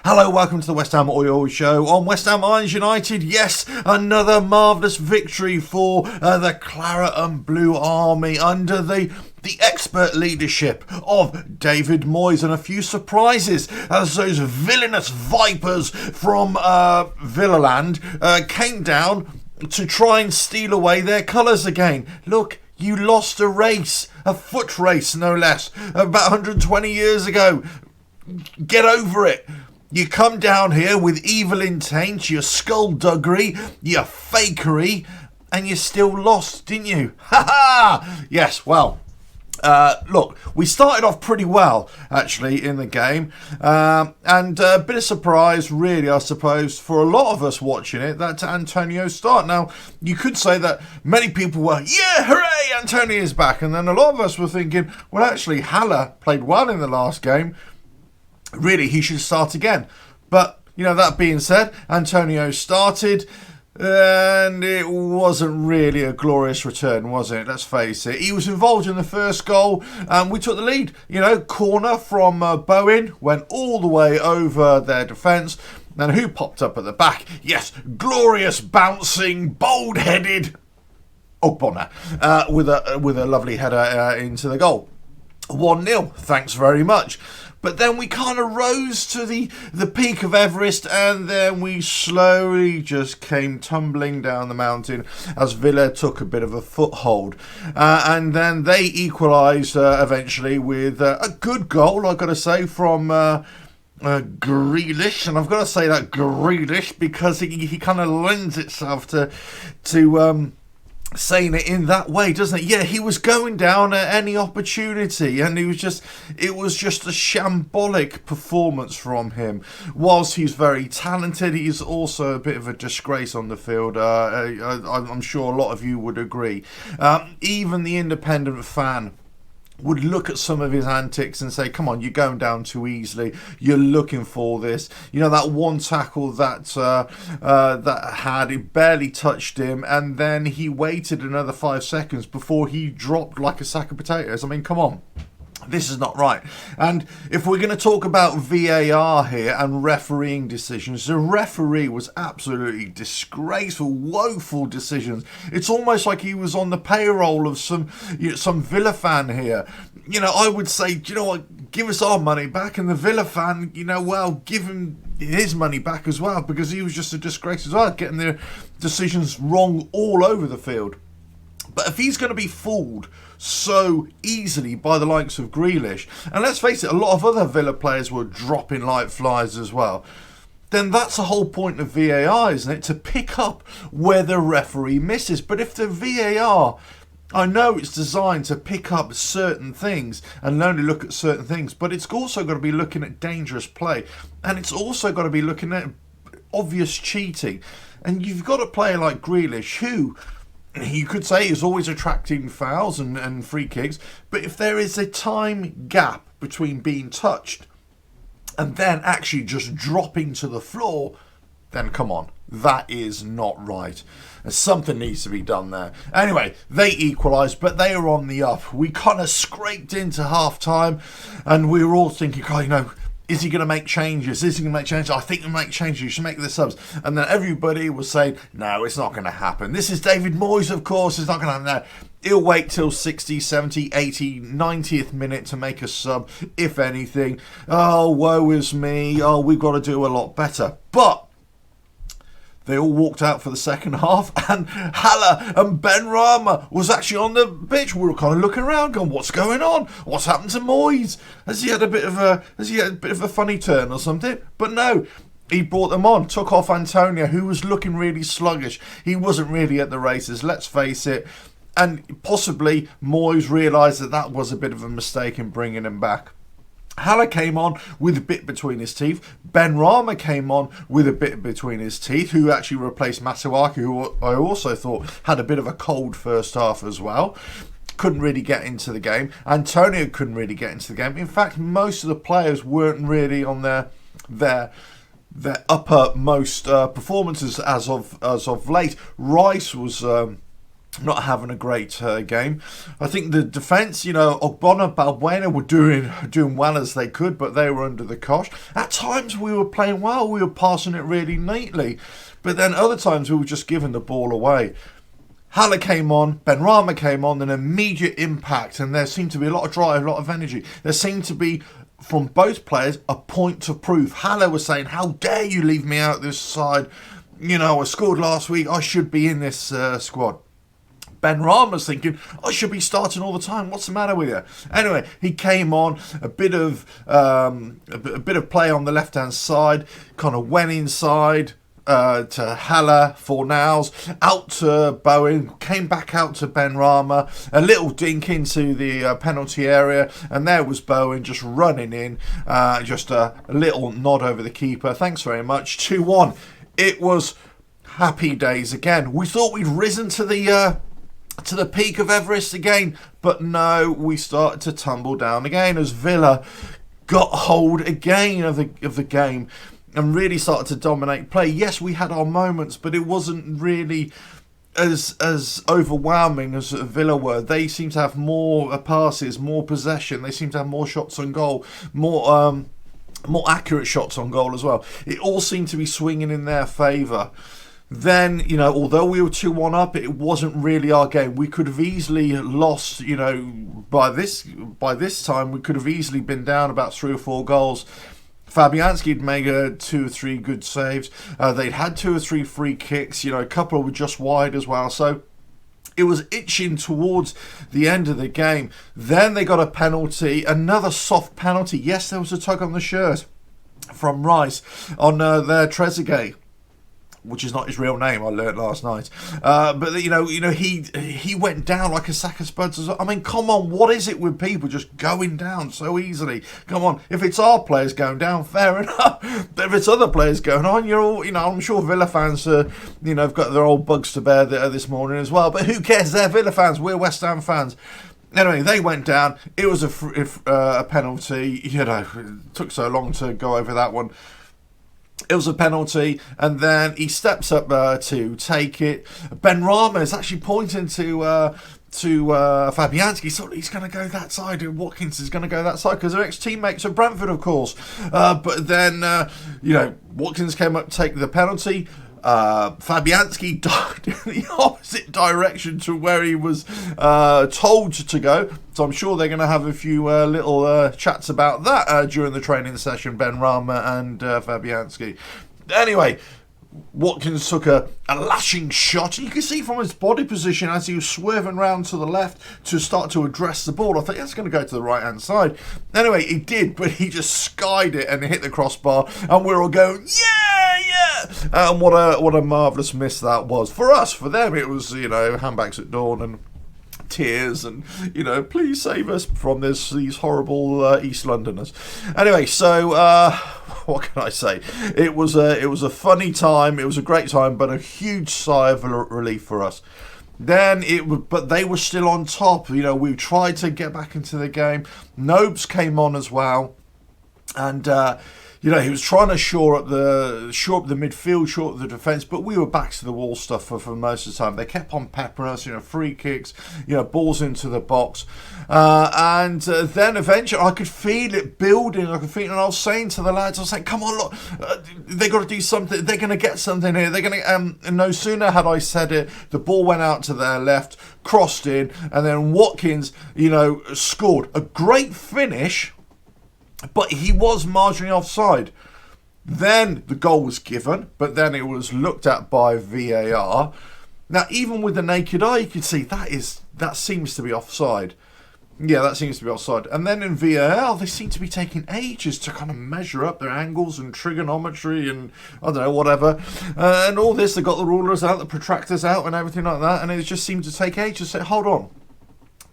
Hello, welcome to the West Ham Oil Show on West Ham Irons United. Yes, another marvellous victory for the Claret and Blue Army under the expert leadership of David Moyes, and a few surprises as those villainous vipers from Villa Land came down to try and steal away their colours again. Look, you lost a race, a foot race no less, about 120 years ago. Get over it. You come down here with evil intent, your skullduggery, your fakery, and you still lost, didn't you? Ha ha! Yes, well, look, we started off pretty well, actually, in the game. And a bit of surprise, really, I suppose, for a lot of us watching it, that's Antonio's start. Now, you could say that many people were, yeah, hooray, Antonio's back. And then a lot of us were thinking, well, actually, Haller played well in the last game. Really, he should start again. But, you know, that being said, Antonio started, and it wasn't really a glorious return, was it? Let's face it. He was involved in the first goal, and we took the lead. You know, corner from Bowen, went all the way over their defence. And who popped up at the back? Yes, glorious, bouncing, bold-headed Ogbonna with a lovely header into the goal. 1-0, thanks very much. But then we kind of rose to the peak of Everest, and then we slowly just came tumbling down the mountain as Villa took a bit of a foothold. And then they equalised eventually with a good goal, I've got to say, from Grealish. And I've got to say that Grealish because he kind of lends itself to saying it in that way, doesn't it? Yeah, he was going down at any opportunity, and it was just a shambolic performance from him. Whilst he's very talented, he's also a bit of a disgrace on the field. I'm sure a lot of you would agree. Even the independent fan would look at some of his antics and say, come on, you're going down too easily, you're looking for this. You know, that one tackle that it barely touched him, and then he waited another 5 seconds before he dropped like a sack of potatoes. I mean, come on. This is not right. And if we're going to talk about VAR here and refereeing decisions, the referee was absolutely disgraceful, woeful decisions. It's almost like he was on the payroll of some Villa fan here. You know, I would say, do you know what, give us our money back, and the Villa fan, you know, well, give him his money back as well, because he was just a disgrace as well, getting their decisions wrong all over the field. But if he's going to be fooled so easily by the likes of Grealish, and let's face it, a lot of other Villa players were dropping like flies as well, then that's the whole point of VAR, isn't it? To pick up where the referee misses. But if the VAR, I know it's designed to pick up certain things and only look at certain things, but it's also got to be looking at dangerous play, and it's also got to be looking at obvious cheating. And you've got a player like Grealish who, you could say, is always attracting fouls and free kicks, but if there is a time gap between being touched and then actually just dropping to the floor, then come on, that is not right. Something needs to be done there. Anyway, they equalised, but they are on the up. We kind of scraped into half-time, and we were all thinking, oh, you know, is he going to make changes? Is he going to make changes? I think he'll make changes. You should make the subs. And then everybody was saying, no, it's not going to happen. This is David Moyes, of course. It's not going to happen now. He'll wait till 60, 70, 80, 90th minute to make a sub, if anything. Oh, woe is me. Oh, we've got to do a lot better. But they all walked out for the second half, and Haller and Benrahma was actually on the pitch. We were kind of looking around, going, "What's going on? What's happened to Moyes? Has he had a bit of a funny turn or something?" But no, he brought them on, took off Antonio, who was looking really sluggish. He wasn't really at the races, let's face it. And possibly Moyes realised that was a bit of a mistake in bringing him back. Haller came on with a bit between his teeth. Benrahma came on with a bit between his teeth, who actually replaced Masuaku, who I also thought had a bit of a cold first half as well. Couldn't really get into the game. Antonio couldn't really get into the game. In fact, most of the players weren't really on their uppermost performances as of late. Rice was not having a great game. I think the defence, Ogbonna and Bowen were doing well as they could, but they were under the cosh. At times we were playing well, we were passing it really neatly, but then other times we were just giving the ball away. Haller came on, Benrahma came on, an immediate impact, and there seemed to be a lot of drive, a lot of energy. There seemed to be, from both players, a point to prove. Haller was saying, how dare you leave me out this side? I scored last week, I should be in this squad. Benrahma's thinking, I should be starting all the time. What's the matter with you? Anyway, he came on, a bit of play on the left-hand side, kind of went inside to Haller, Fornals, out to Bowen, came back out to Benrahma, a little dink into the penalty area, and there was Bowen just running in, just a little nod over the keeper. Thanks very much. 2-1. It was happy days again. We thought we'd risen to the peak of Everest again, but no, we started to tumble down again as Villa got hold again of the game and really started to dominate play. Yes, we had our moments, but it wasn't really as overwhelming as Villa were. They seem to have more passes, more possession. They seem to have more shots on goal, more accurate shots on goal as well. It all seemed to be swinging in their favour. Then, although we were 2-1 up, it wasn't really our game. We could have easily lost, by this time, we could have easily been down about 3 or 4 goals. Fabianski had made 2 or 3 good saves. They'd had 2 or 3 free kicks, a couple were just wide as well. So it was itching towards the end of the game. Then they got a penalty, another soft penalty. Yes, there was a tug on the shirt from Rice on their Trezeguet, which is not his real name, I learnt last night. But he went down like a sack of spuds as well. I mean, come on, what is it with people just going down so easily? Come on, if it's our players going down, fair enough. But if it's other players going on, you're all, I'm sure Villa fans, have got their old bugs to bear this morning as well. But who cares? They're Villa fans. We're West Ham fans. Anyway, they went down. It was a penalty. It took so long to go over that one. It was a penalty, and then he steps up to take it. Benrahma is actually pointing to Fabianski, so he's going to go that side, and Watkins is going to go that side because they're ex-teammates of Brentford, of course. But then, Watkins came up to take the penalty. Fabianski died in the opposite direction to where he was told to go. So I'm sure they're going to have a few little chats about that during the training session, Benrahma and Fabianski. Anyway, Watkins took a lashing shot. You can see from his body position as he was swerving round to the left to start to address the ball. I thought that's going to go to the right-hand side. Anyway, he did, but he just skied it and hit the crossbar, and we're all going, yeah! And what a marvellous miss that was. For us, for them, it was, handbags at dawn and tears and, please save us from these horrible East Londoners. Anyway, so what can I say? It was a funny time. It was a great time, but a huge sigh of relief for us. Then but they were still on top. We tried to get back into the game. Nobes came on as well, and he was trying to shore up the midfield, shore up the defence, but we were back to the wall stuff for most of the time. They kept on peppering us, free kicks, balls into the box. And then eventually I could feel it building. And I was saying to the lads, come on, look, they got to do something. They're going to get something here. They're going to, and no sooner had I said it, the ball went out to their left, crossed in, and then Watkins, scored. A great finish, but he was marginally offside. Then the goal was given, but then it was looked at by VAR. Now, even with the naked eye, you could see that seems to be offside. Yeah, that seems to be offside. And then in VAR, they seem to be taking ages to kind of measure up their angles and trigonometry and, I don't know, whatever. And all this, they got the rulers out, the protractors out and everything like that, and it just seemed to take ages. So, hold on.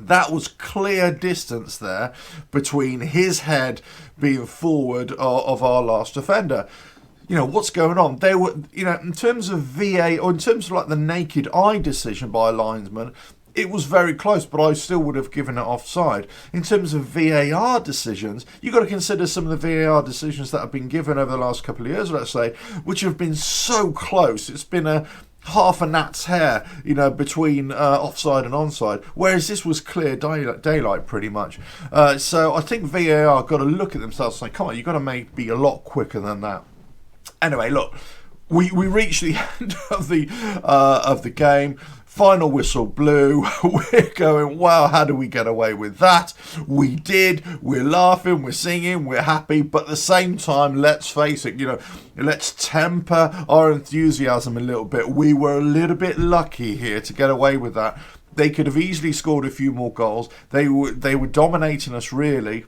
That was clear distance there between his head being forward of our last defender. What's going on? They were, in terms of VA, or in terms of like the naked eye decision by a linesman, it was very close, but I still would have given it offside. In terms of VAR decisions, you've got to consider some of the VAR decisions that have been given over the last couple of years, let's say, which have been so close. It's been a half a gnat's hair, you know, between offside and onside, whereas this was clear daylight pretty much. So I think VAR got to look at themselves and say, come on, you've got to be a lot quicker than that. Anyway, look, we reached the end of the game. Final whistle blew. We're going, wow, how do we get away with that? We did. We're laughing, we're singing, we're happy. But at the same time, let's face it, you know, let's temper our enthusiasm a little bit. We were a little bit lucky here to get away with that. They could have easily scored a few more goals. They were dominating us, really.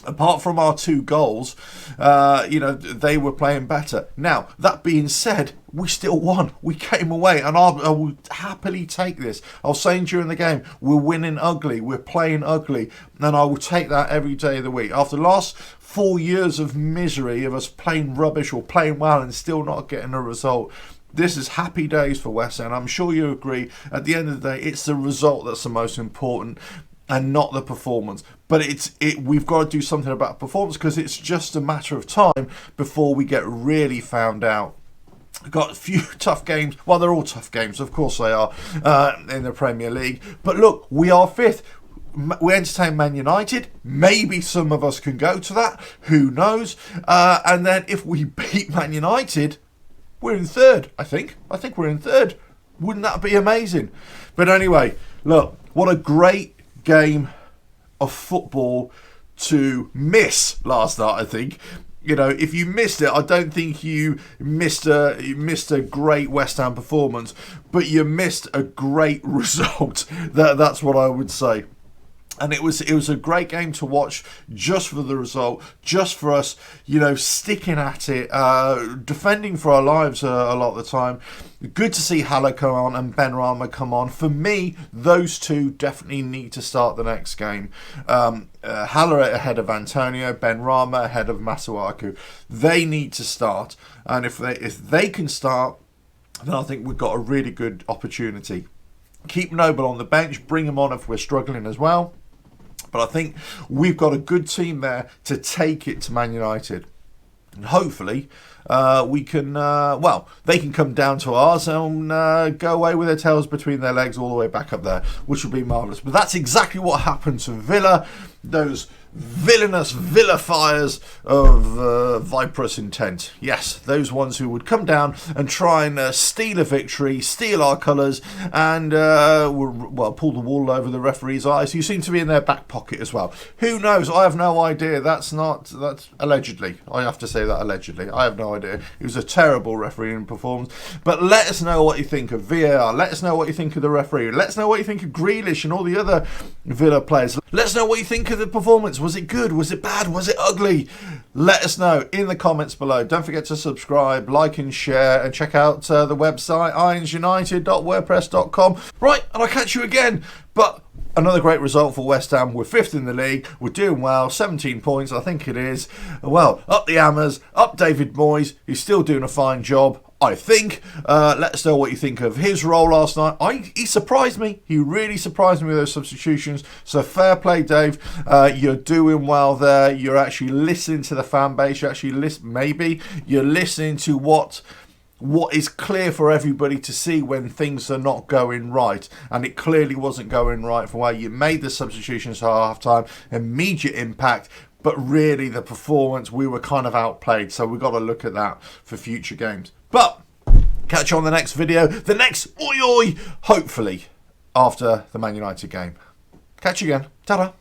Apart from our 2 goals, you know, they were playing better. Now, that being said, we still won. We came away, and I will happily take this. I was saying during the game, we're winning ugly, we're playing ugly, and I will take that every day of the week. After the last 4 years of misery, of us playing rubbish or playing well and still not getting a result, this is happy days for West Ham. I'm sure you agree. At the end of the day, it's the result that's the most important, and not the performance. But we've got to do something about performance, because it's just a matter of time before we get really found out. Got a few tough games. Well, they're all tough games, of course they are, in the Premier League. But look, we are 5th. We entertain Man United. Maybe some of us can go to that. Who knows? And then if we beat Man United, we're in 3rd, I think. I think we're in 3rd. Wouldn't that be amazing? But anyway, look, what a great game of football to miss last night. I think, you know, if you missed it, I don't think you missed a great West Ham performance, but you missed a great result. That's what I would say. And it was a great game to watch, just for the result, just for us, you know, sticking at it, defending for our lives a lot of the time. Good to see Haller come on and Benrahma come on. For me, those 2 definitely need to start the next game. Haller ahead of Antonio, Benrahma ahead of Masuaku. They need to start, and if they can start, then I think we've got a really good opportunity. Keep Noble on the bench, bring him on if we're struggling as well. But I think we've got a good team there to take it to Man United. And hopefully we can, they can come down to ours and go away with their tails between their legs all the way back up there, which would be marvellous. But that's exactly what happened to Villa. Those villainous vilifiers of viperous intent. Yes, those ones who would come down and try and steal a victory, steal our colours, and pull the wool over the referee's eyes, who seem to be in their back pocket as well. Who knows? I have no idea. That's allegedly. I have to say that allegedly. I have no idea. It was a terrible refereeing performance. But let us know what you think of VAR. Let us know what you think of the referee. Let us know what you think of Grealish and all the other Villa players. Let us know what you think of the performance. Was it good? Was it bad? Was it ugly? Let us know in the comments below. Don't forget to subscribe, like and share, and check out the website ironsunited.wordpress.com. Right, and I'll catch you again. But another great result for West Ham. We're 5th in the league. We're doing well. 17 points, I think it is. Well, up the Hammers, up David Moyes, who's still doing a fine job, I think. Let us know what you think of his role last night. He surprised me. He really surprised me with those substitutions. So fair play, Dave. You're doing well there. You're actually listening to the fan base. You're actually you're listening to what is clear for everybody to see when things are not going right. And it clearly wasn't going right from where you made the substitutions at half time. Immediate impact. But really, the performance, we were kind of outplayed. So we've got to look at that for future games. But catch you on the next video. The next oi, hopefully, after the Man United game. Catch you again. Ta-da.